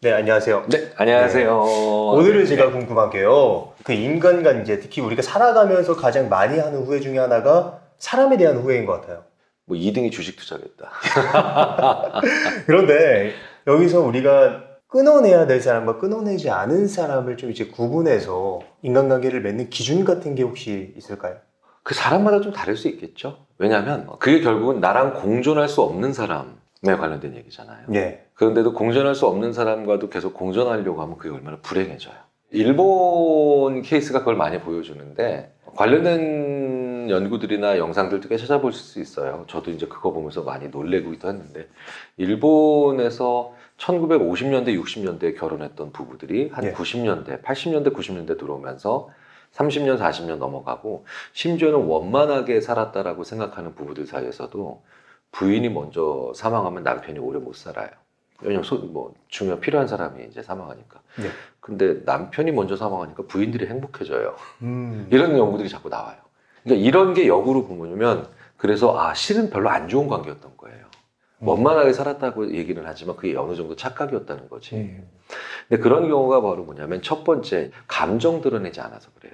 네, 안녕하세요. 네, 안녕하세요. 오늘은 제가 궁금한 게요. 그 인간관계, 특히 우리가 살아가면서 가장 많이 하는 후회 중에 하나가 사람에 대한 후회인 것 같아요. 뭐 2등이 주식 투자겠다. 그런데 여기서 우리가 끊어내야 될 사람과 끊어내지 않은 사람을 좀 이제 구분해서 인간관계를 맺는 기준 같은 게 혹시 있을까요? 그 사람마다 좀 다를 수 있겠죠. 왜냐하면 그게 결국은 나랑 공존할 수 없는 사람에 관련된 얘기잖아요. 네. 그런데도 공존할 수 없는 사람과도 계속 공존하려고 하면 그게 얼마나 불행해져요. 일본 케이스가 그걸 많이 보여주는데 관련된 연구들이나 영상들도 꽤 찾아볼 수 있어요. 저도 이제 그거 보면서 많이 놀래기도 했는데 일본에서 1950년대, 60년대에 결혼했던 부부들이 한 네. 90년대, 80년대, 90년대 들어오면서 30년, 40년 넘어가고 심지어는 원만하게 살았다라고 생각하는 부부들 사이에서도 부인이 먼저 사망하면 남편이 오래 못 살아요. 왜냐면 중요한 필요한 사람이 이제 사망하니까. 네. 근데 남편이 먼저 사망하니까 부인들이 행복해져요. 음. 이런 연구들이 자꾸 나와요. 그러니까 이런 게 역으로 보면 그래서 실은 별로 안 좋은 관계였던 거예요. 원만하게 살았다고 얘기는 하지만 그게 어느 정도 착각이었다는 거지. 근데 그런 경우가 바로 뭐냐면 첫 번째, 감정 드러내지 않아서 그래요.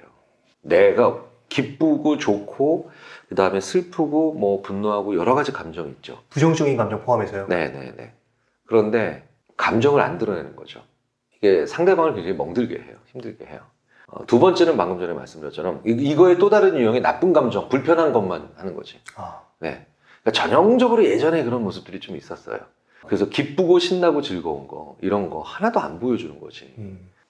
내가 기쁘고 좋고 그 다음에 슬프고 뭐 분노하고 여러 가지 감정이 있죠. 부정적인 감정 포함해서요? 네네네. 그런데 감정을 안 드러내는 거죠. 이게 상대방을 굉장히 멍들게 해요. 힘들게 해요. 두 번째는 방금 전에 말씀드렸처럼 이거의 또 다른 유형이 나쁜 감정, 불편한 것만 하는 거지. 아. 네. 그러니까 전형적으로 예전에 그런 모습들이 좀 있었어요. 그래서 기쁘고 신나고 즐거운 거 이런 거 하나도 안 보여주는 거지.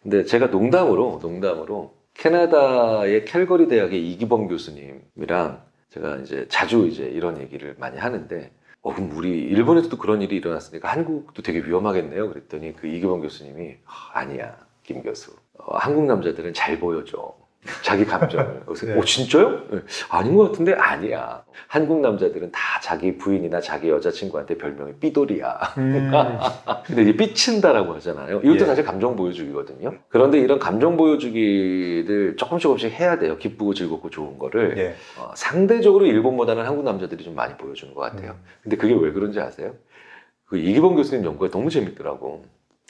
근데 제가 농담으로 캐나다의 캘거리 대학의 이기범 교수님이랑 제가 이제 자주 이런 얘기를 많이 하는데 그럼 우리 일본에서도 그런 일이 일어났으니까 한국도 되게 위험하겠네요. 그랬더니 그 이기범 교수님이 아니야 김 교수. 한국 남자들은 잘 보여줘. 자기 감정을. 네. 진짜요? 네. 아닌 것 같은데 아니야. 한국 남자들은 다 자기 부인이나 자기 여자친구한테 별명이 삐돌이야. 근데 이게 삐친다라고 하잖아요. 이것도 예. 사실 감정 보여주기거든요. 그런데 이런 감정 보여주기를 조금씩 해야 돼요. 기쁘고 즐겁고 좋은 거를. 예. 상대적으로 일본보다는 한국 남자들이 좀 많이 보여주는 것 같아요. 근데 그게 왜 그런지 아세요? 그 이기범 교수님 연구가 너무 재밌더라고.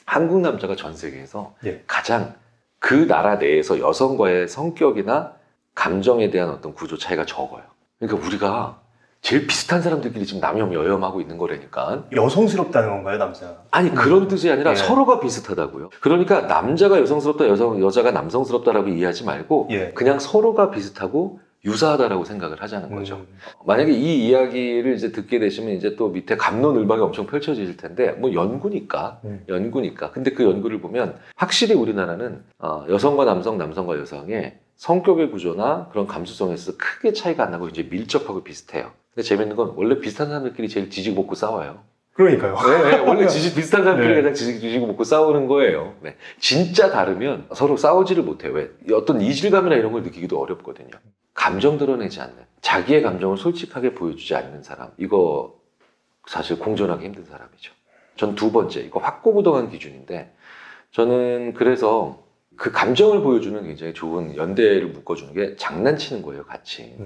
한국 남자가 전 세계에서 예. 가장 그 나라 내에서 여성과의 성격이나 감정에 대한 어떤 구조 차이가 적어요. 그러니까 우리가 제일 비슷한 사람들끼리 지금 남염여염하고 있는 거라니까. 여성스럽다는 건가요, 남자? 아니 그런 뜻이 아니라 예. 서로가 비슷하다고요. 그러니까 남자가 여성스럽다, 여자가 남성스럽다라고 이해하지 말고 예. 그냥 서로가 비슷하고 유사하다라고 생각을 하자는 거죠. 만약에 이 이야기를 이제 듣게 되시면 이제 또 밑에 갑론을박이 엄청 펼쳐질 텐데 뭐 연구니까. 근데 그 연구를 보면 확실히 우리나라는 여성과 남성, 남성과 여성의 성격의 구조나 그런 감수성에서 크게 차이가 안 나고 이제 밀접하고 비슷해요. 근데 재밌는 건 원래 비슷한 사람들끼리 제일 지지고 볶고 싸워요. 그러니까요. 네, 원래 비슷한 사람들이 네. 가장 지지고 먹고 싸우는 거예요. 네. 진짜 다르면 서로 싸우지를 못해요. 왜? 어떤 이질감이나 이런 걸 느끼기도 어렵거든요. 감정 드러내지 않는, 자기의 감정을 솔직하게 보여주지 않는 사람, 이거 사실 공존하기 힘든 사람이죠. 전 두 번째, 이거 확고부동한 기준인데 저는 그래서 그 감정을 보여주는 굉장히 좋은 연대를 묶어주는 게 장난치는 거예요, 같이.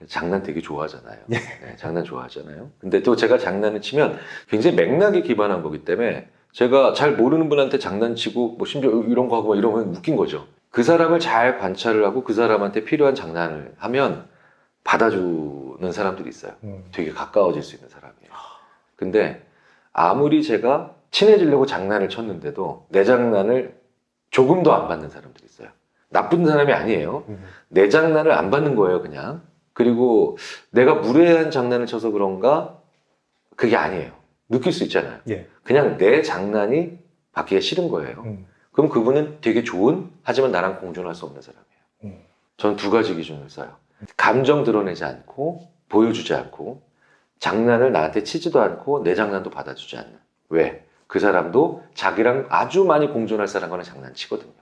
장난 되게 좋아하잖아요. 예. 네, 장난 좋아하잖아요. 근데 또 제가 장난을 치면 굉장히 맥락에 기반한 거기 때문에 제가 잘 모르는 분한테 장난치고 뭐 심지어 이런 거 하고 이러면 웃긴 거죠. 그 사람을 잘 관찰을 하고 그 사람한테 필요한 장난을 하면 받아주는 사람들이 있어요. 되게 가까워질 수 있는 사람이에요. 근데 아무리 제가 친해지려고 장난을 쳤는데도 내 장난을 조금도 안 받는 사람들이 있어요. 나쁜 사람이 아니에요. 내 장난을 안 받는 거예요, 그냥. 그리고 내가 무례한 장난을 쳐서 그런가? 그게 아니에요. 느낄 수 있잖아요. 예. 그냥 내 장난이 받기가 싫은 거예요. 그럼 그분은 되게 좋은, 하지만 나랑 공존할 수 없는 사람이에요. 저는 두 가지 기준을 써요. 감정 드러내지 않고, 보여주지 않고, 장난을 나한테 치지도 않고, 내 장난도 받아주지 않는. 왜? 그 사람도 자기랑 아주 많이 공존할 사람과는 장난치거든요.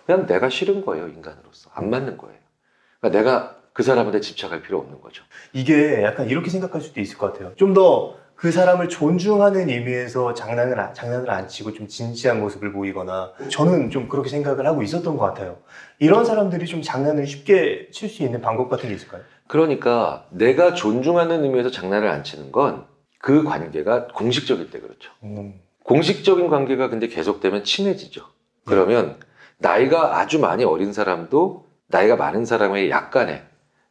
그냥 내가 싫은 거예요, 인간으로서. 안 맞는 거예요. 그러니까 내가 그 사람한테 집착할 필요 없는 거죠. 이게 약간 이렇게 생각할 수도 있을 것 같아요. 좀 더 그 사람을 존중하는 의미에서 장난을 안 치고 좀 진지한 모습을 보이거나 저는 좀 그렇게 생각을 하고 있었던 것 같아요. 이런 사람들이 좀 장난을 쉽게 칠 수 있는 방법 같은 게 있을까요? 그러니까 내가 존중하는 의미에서 장난을 안 치는 건 그 관계가 공식적일 때 그렇죠. 공식적인 관계가 근데 계속되면 친해지죠. 그러면 나이가 아주 많이 어린 사람도 나이가 많은 사람의 약간의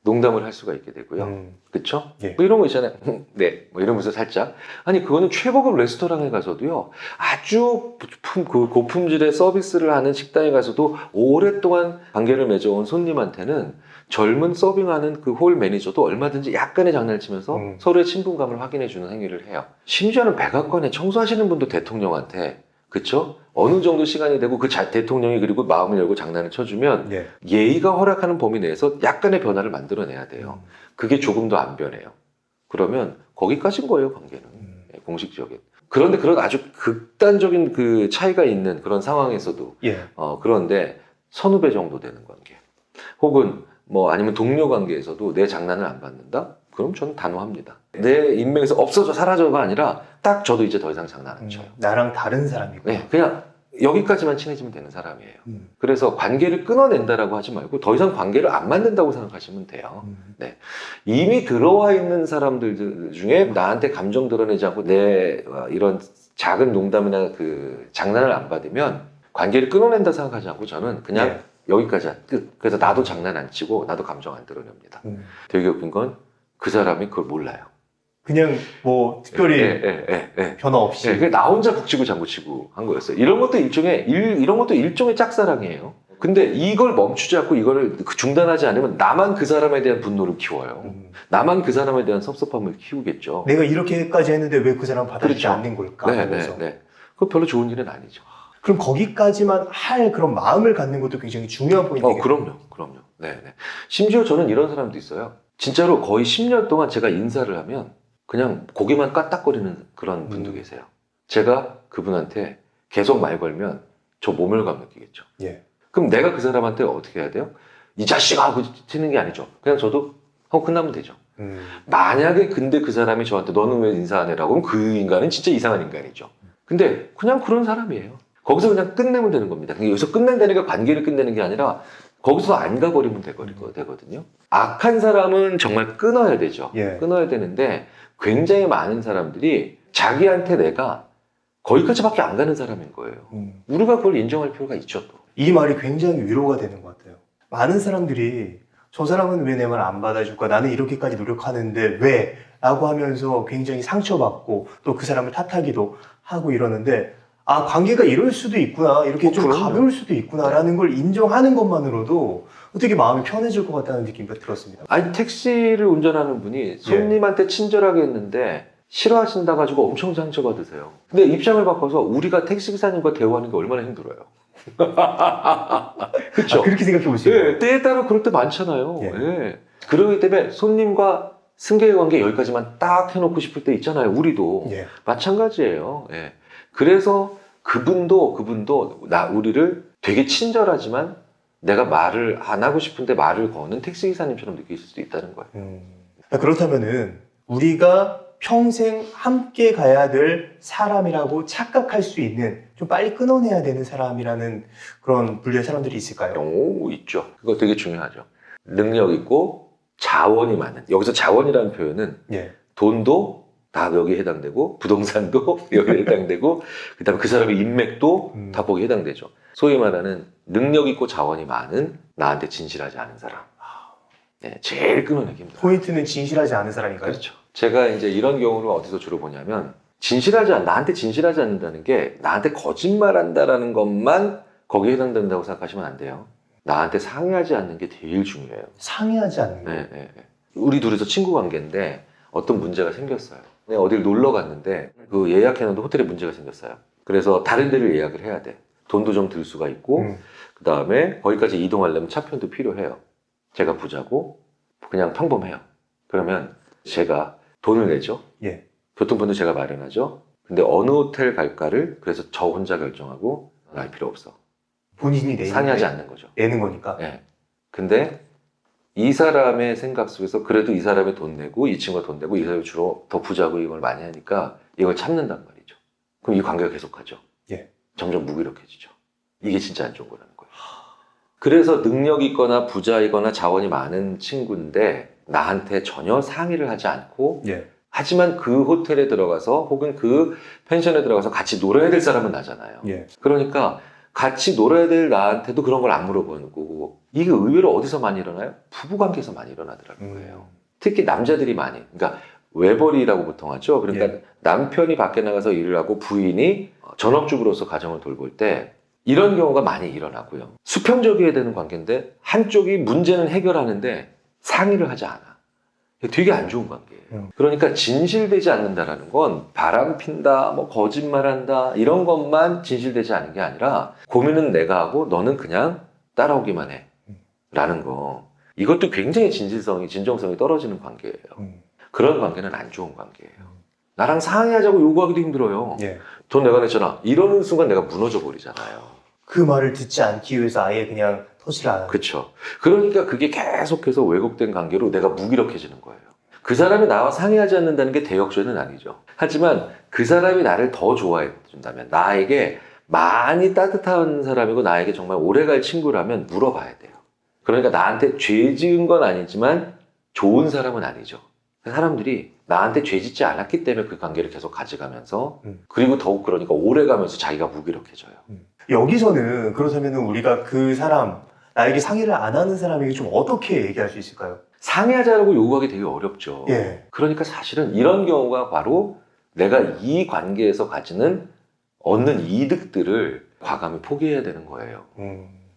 농담을 할 수가 있게 되고요. 그쵸? 예. 뭐 이런 거 있잖아요. 네. 뭐 이러면서 살짝. 아니, 그거는 최고급 레스토랑에 가서도요. 아주 고품질의 서비스를 하는 식당에 가서도 오랫동안 관계를 맺어온 손님한테는 젊은 서빙하는 그 홀 매니저도 얼마든지 약간의 장난을 치면서 서로의 친분감을 확인해주는 행위를 해요. 심지어는 백악관에 청소하시는 분도 대통령한테, 그쵸? 어느 정도 시간이 되고 대통령이 그리고 마음을 열고 장난을 쳐주면 예. 예의가 허락하는 범위 내에서 약간의 변화를 만들어내야 돼요. 그게 조금도 안 변해요. 그러면 거기까지인 거예요, 관계는. 공식적인. 그런데 그런 아주 극단적인 그 차이가 있는 그런 상황에서도 예. 그런데 선후배 정도 되는 관계. 혹은 뭐 아니면 동료 관계에서도 내 장난을 안 받는다? 그럼 저는 단호합니다. 내 인맥에서 없어져 사라져가 아니라 딱 저도 이제 더 이상 장난 안 쳐요. 나랑 다른 사람이고. 네, 그냥 여기까지만 친해지면 되는 사람이에요. 그래서 관계를 끊어낸다라고 하지 말고 더 이상 관계를 안 만든다고 생각하시면 돼요. 네. 이미 들어와 있는 사람들 중에 나한테 감정 드러내지 않고 내 이런 작은 농담이나 그 장난을 안 받으면 관계를 끊어낸다 생각하지 않고 저는 그냥 네. 여기까지 끝. 그래서 나도 장난 안 치고 나도 감정 안 드러냅니다. 되게 웃긴 건 그 사람이 그걸 몰라요. 그냥 뭐 특별히 변화 없이. 그냥 나 혼자 북치고 장구치고 한 거였어요. 이런 것도 일종의 짝사랑이에요. 근데 이걸 멈추지 않고 이거를 중단하지 않으면 나만 그 사람에 대한 분노를 키워요. 나만 그 사람에 대한 섭섭함을 키우겠죠. 내가 이렇게까지 했는데 왜 그 사람 받아주지 그렇죠. 않는 걸까? 하면서. 그거 별로 좋은 일은 아니죠. 그럼 거기까지만 할 그런 마음을 갖는 것도 굉장히 중요한 포인트예요. 그럼요. 네. 심지어 저는 이런 사람도 있어요. 진짜로 거의 10년 동안 제가 인사를 하면 그냥 고개만 까딱거리는 그런 분도 계세요. 제가 그분한테 계속 말 걸면 저 모멸감 느끼겠죠. 예. 그럼 내가 그 사람한테 어떻게 해야 돼요? 이 자식아 하고 튀는 게 아니죠. 그냥 저도 하고 끝나면 되죠. 만약에 근데 그 사람이 저한테 너는 왜 인사 안 해라고 하면 그 인간은 진짜 이상한 인간이죠. 근데 그냥 그런 사람이에요. 거기서 그냥 끝내면 되는 겁니다. 여기서 끝낸다는 게 관계를 끝내는 게 아니라 거기서 안 가버리면 되거든요. 악한 사람은 정말 끊어야 되죠. 예. 끊어야 되는데 굉장히 많은 사람들이 자기한테 내가 거기까지밖에 안 가는 사람인 거예요. 우리가 그걸 인정할 필요가 있죠. 또. 이 말이 굉장히 위로가 되는 것 같아요. 많은 사람들이 저 사람은 왜 내 말 안 받아줄까? 나는 이렇게까지 노력하는데 왜? 라고 하면서 굉장히 상처받고 또 그 사람을 탓하기도 하고 이러는데 아, 관계가 이럴 수도 있구나. 이렇게 좀 그럼요. 가벼울 수도 있구나라는 걸 인정하는 것만으로도 어떻게 마음이 편해질 것 같다는 느낌이 들었습니다. 아니, 택시를 운전하는 분이 손님한테 친절하게 했는데 싫어하신다 가지고 엄청 상처받으세요. 근데 입장을 바꿔서 우리가 택시기사님과 대화하는 게 얼마나 힘들어요. 그렇죠? 그렇게 생각해 보시면. 네, 때에 따라 그럴 때 많잖아요. 예. 예. 그러기 때문에 손님과 승객의 관계 여기까지만 딱 해놓고 싶을 때 있잖아요. 우리도 예. 마찬가지예요. 예. 그래서 그분도 우리를 되게 친절하지만 내가 말을 안 하고 싶은데 말을 거는 택시기사님처럼 느끼실 수도 있다는 거예요. 그렇다면은 우리가 평생 함께 가야 될 사람이라고 착각할 수 있는 좀 빨리 끊어내야 되는 사람이라는 그런 분류의 사람들이 있을까요? 오, 있죠. 그거 되게 중요하죠. 능력 있고 자원이 많은. 여기서 자원이라는 표현은 예. 돈도 다 여기에 해당되고 부동산도 여기에 해당되고 그다음에 그 사람의 인맥도 다 거기에 해당되죠. 소위 말하는 능력 있고 자원이 많은 나한테 진실하지 않은 사람. 네, 제일 끊어내기 힘들어요. 포인트는 진실하지 않은 사람인가요? 그렇죠. 제가 이제 이런 경우를 어디서 주로 보냐면 나한테 진실하지 않는다는 게 나한테 거짓말한다라는 것만 거기에 해당된다고 생각하시면 안 돼요. 나한테 상의하지 않는 게 제일 중요해요. 상의하지 않는 거. 네. 우리 둘이서 친구 관계인데 어떤 문제가 생겼어요. 어딜 놀러 갔는데 그 예약해놓은 호텔에 문제가 생겼어요. 그래서 다른 데를 예약을 해야 돼. 돈도 좀 들 수가 있고 그 다음에 거기까지 이동하려면 차편도 필요해요. 제가 부자고 그냥 평범해요. 그러면 제가 돈을 내죠. 예. 교통편도 제가 마련하죠. 근데 어느 호텔 갈까를 그래서 저 혼자 결정하고 알 필요 없어. 본인이 상의하지 않는 거죠. 내는 거니까. 네. 근데 이 사람의 생각 속에서 그래도 이 사람이 돈 내고 이 친구가 돈 내고 이 사람이 주로 더 부자고 이걸 많이 하니까 이걸 참는단 말이죠. 그럼 이 관계가 계속하죠. 예. 점점 무기력해지죠. 이게 진짜 안 좋은 거라는 거예요. 그래서 능력 있거나 부자이거나 자원이 많은 친구인데 나한테 전혀 상의를 하지 않고 예. 하지만 그 호텔에 들어가서 혹은 그 펜션에 들어가서 같이 놀아야 될 사람은 나잖아요. 예. 그러니까 같이 놀아야 될 나한테도 그런 걸 안 물어보는 거고, 이게 의외로 어디서 많이 일어나요? 부부관계에서 많이 일어나더라는 거예요. 특히 남자들이 많이, 그러니까 외벌이라고 보통 하죠. 그러니까 예. 남편이 밖에 나가서 일을 하고 부인이 전업주부로서 가정을 돌볼 때 이런 경우가 많이 일어나고요. 수평적이어야 되는 관계인데 한쪽이 문제는 해결하는데 상의를 하지 않아. 되게 안 좋은 관계예요. 그러니까 진실되지 않는다라는 건 바람핀다, 뭐 거짓말한다 이런 것만 진실되지 않은 게 아니라 고민은 내가 하고 너는 그냥 따라오기만 해 라는 거. 이것도 굉장히 진정성이 떨어지는 관계예요. 그런 관계는 안 좋은 관계예요. 나랑 상의하자고 요구하기도 힘들어요. 예. 돈 내가 냈잖아. 이러는 순간 내가 무너져 버리잖아요. 그 말을 듣지 않기 위해서 아예 그냥 터치를 안 하는. 그렇죠. 그러니까 그게 계속해서 왜곡된 관계로 내가 무기력해지는 거예요. 그 사람이 나와 상의하지 않는다는 게 대역죄는 아니죠. 하지만 그 사람이 나를 더 좋아해 준다면, 나에게 많이 따뜻한 사람이고 나에게 정말 오래갈 친구라면 물어봐야 돼요. 그러니까 나한테 죄 지은 건 아니지만 좋은 사람은 아니죠. 사람들이 나한테 죄 짓지 않았기 때문에 그 관계를 계속 가져가면서, 그리고 더욱 그러니까 오래가면서 자기가 무기력해져요. 여기서는 그렇다면 우리가 그 사람, 나에게 상의를 안 하는 사람에게 좀 어떻게 얘기할 수 있을까요? 상의하자라고 요구하기 되게 어렵죠. 예. 그러니까 사실은 이런 경우가 바로 내가 이 관계에서 얻는 이득들을 과감히 포기해야 되는 거예요.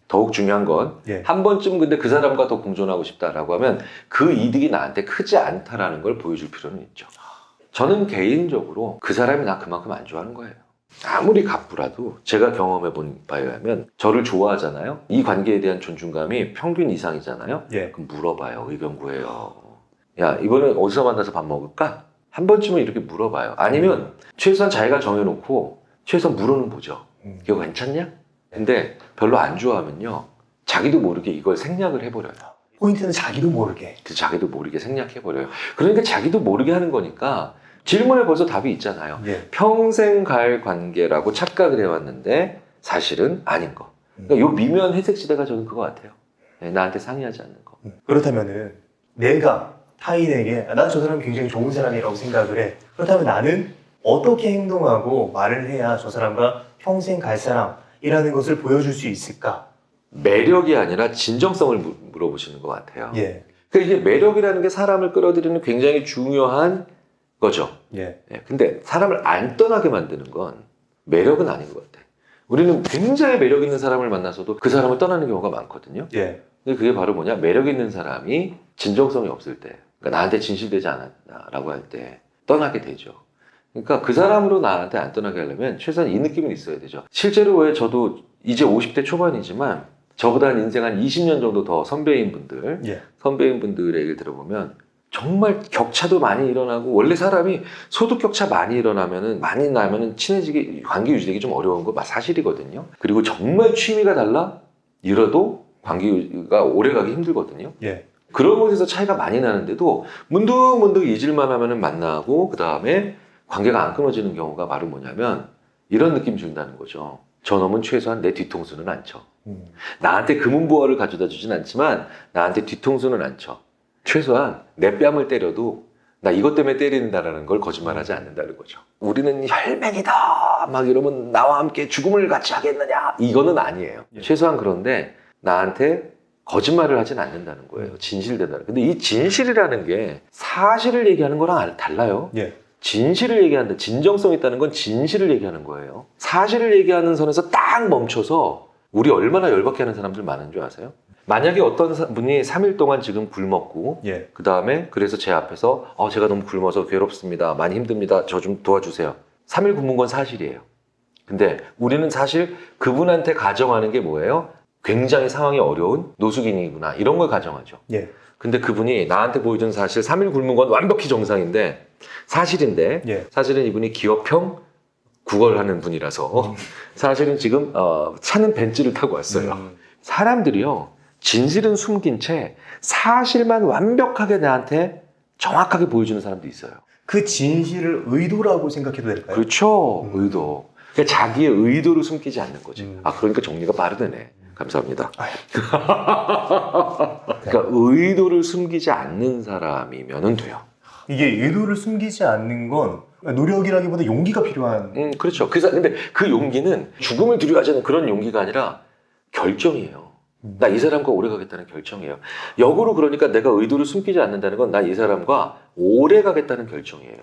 더욱 중요한 건 예. 한 번쯤 근데 그 사람과 더 공존하고 싶다라고 하면 그 이득이 나한테 크지 않다라는 걸 보여줄 필요는 있죠. 저는 개인적으로 그 사람이 나 그만큼 안 좋아하는 거예요. 아무리 갑부라도 제가 경험해 본 바에 의하면 저를 좋아하잖아요. 이 관계에 대한 존중감이 평균 이상이잖아요. 예. 그럼 물어봐요. 의견 구해요. 야, 이번에 어디서 만나서 밥 먹을까? 한 번쯤은 이렇게 물어봐요. 아니면 최소한 자기가 정해놓고 최소한 물어는 보죠. 이거 괜찮냐? 근데 별로 안 좋아하면요, 자기도 모르게 이걸 생략을 해버려요. 포인트는 자기도 모르게. 그래서 자기도 모르게 생략해버려요. 그러니까 자기도 모르게 하는 거니까 질문에 벌써 답이 있잖아요. 예. 평생 갈 관계라고 착각을 해왔는데 사실은 아닌 거. 그러니까 요 미묘한 회색 지대가 저는 그거 같아요. 네, 나한테 상의하지 않는 거. 그렇다면은 내가 타인에게 난 저 사람이 굉장히 좋은 사람이라고 생각을 해. 그렇다면 나는 어떻게 행동하고 말을 해야 저 사람과 평생 갈 사람이라는 것을 보여줄 수 있을까? 매력이 아니라 진정성을 물어보시는 것 같아요. 예. 그러니까 이게 매력이라는 게 사람을 끌어들이는 굉장히 중요한 거죠. 예. 예, 근데 사람을 안 떠나게 만드는 건 매력은 아닌 것 같아. 우리는 굉장히 매력 있는 사람을 만나서도 그 사람을 떠나는 경우가 많거든요. 예. 근데 그게 바로 뭐냐? 매력 있는 사람이 진정성이 없을 때, 그러니까 나한테 진실되지 않았다라고 할 때 떠나게 되죠. 그러니까 그 사람으로 나한테 안 떠나게 하려면 최소한 이 느낌은 있어야 되죠. 실제로 왜 저도 이제 50대 초반이지만 저보다 인생 한 20년 정도 더 선배인 분들의 얘기를 들어보면 정말 격차도 많이 일어나고, 원래 사람이 소득 격차 많이 많이 나면은 친해지기, 관계 유지되기 좀 어려운 거 사실이거든요. 그리고 정말 취미가 달라? 이러도 관계가 오래 가기 힘들거든요. 예. 그런 곳에서 차이가 많이 나는데도 문득문득 잊을만 하면은 만나고, 그 다음에 관계가 안 끊어지는 경우가 바로 뭐냐면 이런 느낌 준다는 거죠. 저놈은 최소한 내 뒤통수는 안 쳐. 나한테 금은보화를 가져다 주진 않지만 나한테 뒤통수는 안 쳐. 최소한 내 뺨을 때려도 나 이것 때문에 때린다라는 걸 거짓말하지 않는다는 거죠. 우리는 혈맹이다 막 이러면 나와 함께 죽음을 같이 하겠느냐, 이거는 아니에요. 예. 최소한 그런데 나한테 거짓말을 하진 않는다는 거예요. 진실된다는. 근데 이 진실이라는 게 사실을 얘기하는 거랑 달라요. 예. 진실을 얘기한다. 진정성 있다는 건 진실을 얘기하는 거예요. 사실을 얘기하는 선에서 딱 멈춰서 우리 얼마나 열받게 하는 사람들 많은 줄 아세요? 만약에 어떤 분이 3일 동안 지금 굶었고, 예. 그 다음에 그래서 제 앞에서 제가 너무 굶어서 괴롭습니다, 많이 힘듭니다, 저 좀 도와주세요. 3일 굶은 건 사실이에요. 근데 우리는 사실 그분한테 가정하는 게 뭐예요? 굉장히 상황이 어려운 노숙인이구나, 이런 걸 가정하죠. 예. 근데 그분이 나한테 보여준 사실 3일 굶은 건 완벽히 정상인데, 사실인데 예. 사실은 이분이 기업형 구걸하는 분이라서 사실은 지금 차는 벤츠를 타고 왔어요. 사람들이요, 진실은 숨긴 채 사실만 완벽하게 나한테 정확하게 보여주는 사람도 있어요. 그 진실을 의도라고 생각해도 될까요? 그렇죠. 의도. 그러니까 자기의 의도를 숨기지 않는 거지. 음. 그러니까 정리가 빠르네. 감사합니다. 아유. 그러니까 의도를 숨기지 않는 사람이면 돼요. 이게 의도를 숨기지 않는 건 노력이라기보다 용기가 필요한. 그렇죠. 근데 그 용기는 죽음을 두려워하지 않는 그런 용기가 아니라 결정이에요. 나 이 사람과 오래 가겠다는 결정이에요. 역으로 그러니까 내가 의도를 숨기지 않는다는 건 나 이 사람과 오래 가겠다는 결정이에요.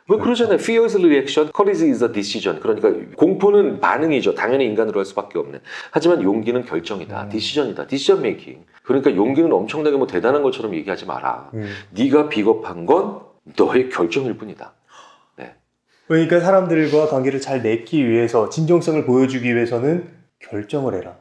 왜 그러잖아요. Fear is a reaction, courage is a decision. 그러니까 공포는 반응이죠. 당연히 인간으로 할 수밖에 없는. 하지만 용기는 결정이다. decision이다. decision making. 그러니까 용기는 엄청나게 뭐 대단한 것처럼 얘기하지 마라. 네가 비겁한 건 너의 결정일 뿐이다. 네. 그러니까 사람들과 관계를 잘 맺기 위해서 진정성을 보여주기 위해서는 결정을 해라.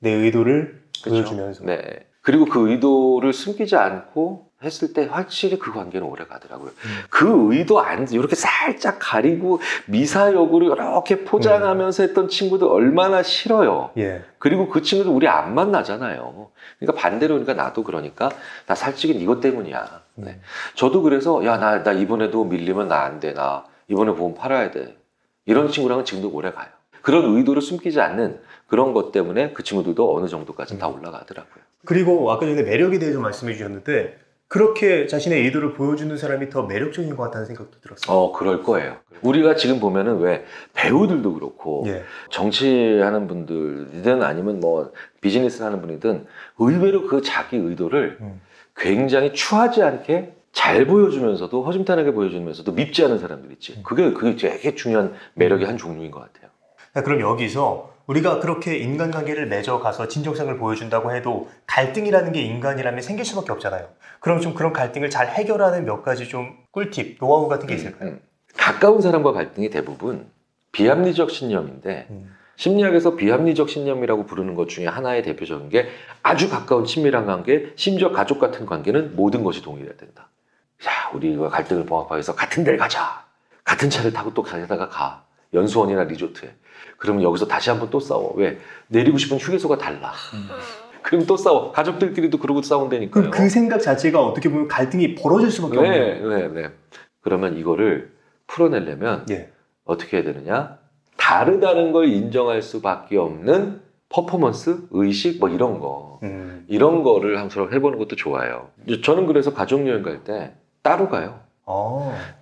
내 의도를 그렇죠? 보여주면서. 네. 그리고 그 의도를 숨기지 않고 했을 때 확실히 그 관계는 오래 가더라고요. 그 의도 안, 이렇게 살짝 가리고 미사역으로 이렇게 포장하면서 했던 친구들 얼마나 싫어요. 예. 그리고 그 친구들 우리 안 만나잖아요. 그러니까 반대로 그러니까 나도 그러니까 나 살찌긴 이것 때문이야. 네. 저도 그래서 야, 나 이번에도 밀리면 나 안 돼. 나 이번에 보험 팔아야 돼. 이런 친구랑은 지금도 오래 가요. 그런 의도를 숨기지 않는 그런 것 때문에 그 친구들도 어느 정도까지 다 올라가더라고요. 그리고 아까 전에 매력에 대해서 말씀해 주셨는데 그렇게 자신의 의도를 보여주는 사람이 더 매력적인 것 같다는 생각도 들었어요. 그럴 거예요. 우리가 지금 보면은 왜 배우들도 그렇고 예. 정치하는 분들이든 아니면 뭐 비즈니스 하는 분이든 의외로 그 자기 의도를 굉장히 추하지 않게 잘 보여주면서도 허심탄회하게 보여주면서도 밉지 않은 사람들 있지. 그게 되게 중요한 매력의 한 종류인 것 같아요. 자, 그럼 여기서 우리가 그렇게 인간관계를 맺어가서 진정성을 보여준다고 해도 갈등이라는 게 인간이라면 생길 수밖에 없잖아요. 그럼 좀 그런 갈등을 잘 해결하는 몇 가지 좀 꿀팁, 노하우 같은 게 있을까요? 가까운 사람과 갈등이 대부분 비합리적 신념인데 심리학에서 비합리적 신념이라고 부르는 것 중에 하나의 대표적인 게 아주 가까운 친밀한 관계, 심지어 가족 같은 관계는 모든 것이 동일해야 된다. 자, 우리가 갈등을 봉합하기 위해서 같은 데를 가자. 같은 차를 타고 또 가게다가 가. 연수원이나 리조트에. 그러면 여기서 다시 한번 또 싸워. 왜? 내리고 싶은 휴게소가 달라. 그럼 또 싸워. 가족들끼리도 그러고 싸운다니까요. 그럼 그 생각 자체가 어떻게 보면 갈등이 벌어질 수밖에 없는. 네. 그러면 이거를 풀어내려면 예. 어떻게 해야 되느냐? 다르다는 걸 인정할 수밖에 없는 퍼포먼스, 의식 뭐 이런 거. 이런 거를 한번 해보는 것도 좋아요. 저는 그래서 가족여행 갈 때 따로 가요.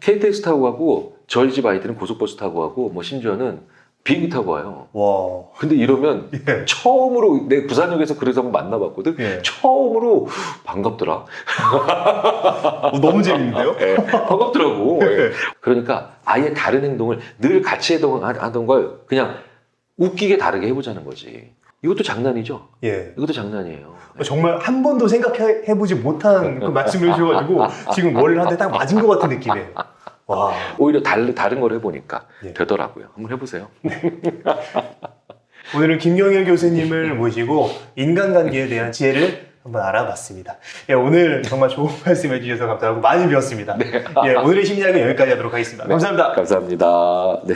KTX 타고 가고 저희 집 아이들은 고속버스 타고 가고 뭐 심지어는 비행기 타고 와요. 와. 근데 이러면 예. 처음으로 내 부산역에서 그래서 한번 만나봤거든. 예. 처음으로 반갑더라. 너무 재밌는데요? 예, 반갑더라고. 예. 그러니까 아예 다른 행동을 늘 같이 하던 걸 그냥 웃기게 다르게 해보자는 거지. 이것도 장난이죠? 예. 이것도 장난이에요. 정말 한 번도 생각해보지 못한 그 말씀을 해주셔가지고 지금 머리를 한 대 딱 맞은 것 같은 느낌이에요. 와. 오히려 다른 걸 해보니까 예. 되더라고요. 한번 해보세요. 오늘은 김경일 교수님을 모시고 인간관계에 대한 지혜를 한번 알아봤습니다. 예, 오늘 정말 좋은 말씀 해주셔서 감사하고 많이 배웠습니다. 예, 오늘의 심리학은 여기까지 하도록 하겠습니다. 감사합니다. 감사합니다. 네.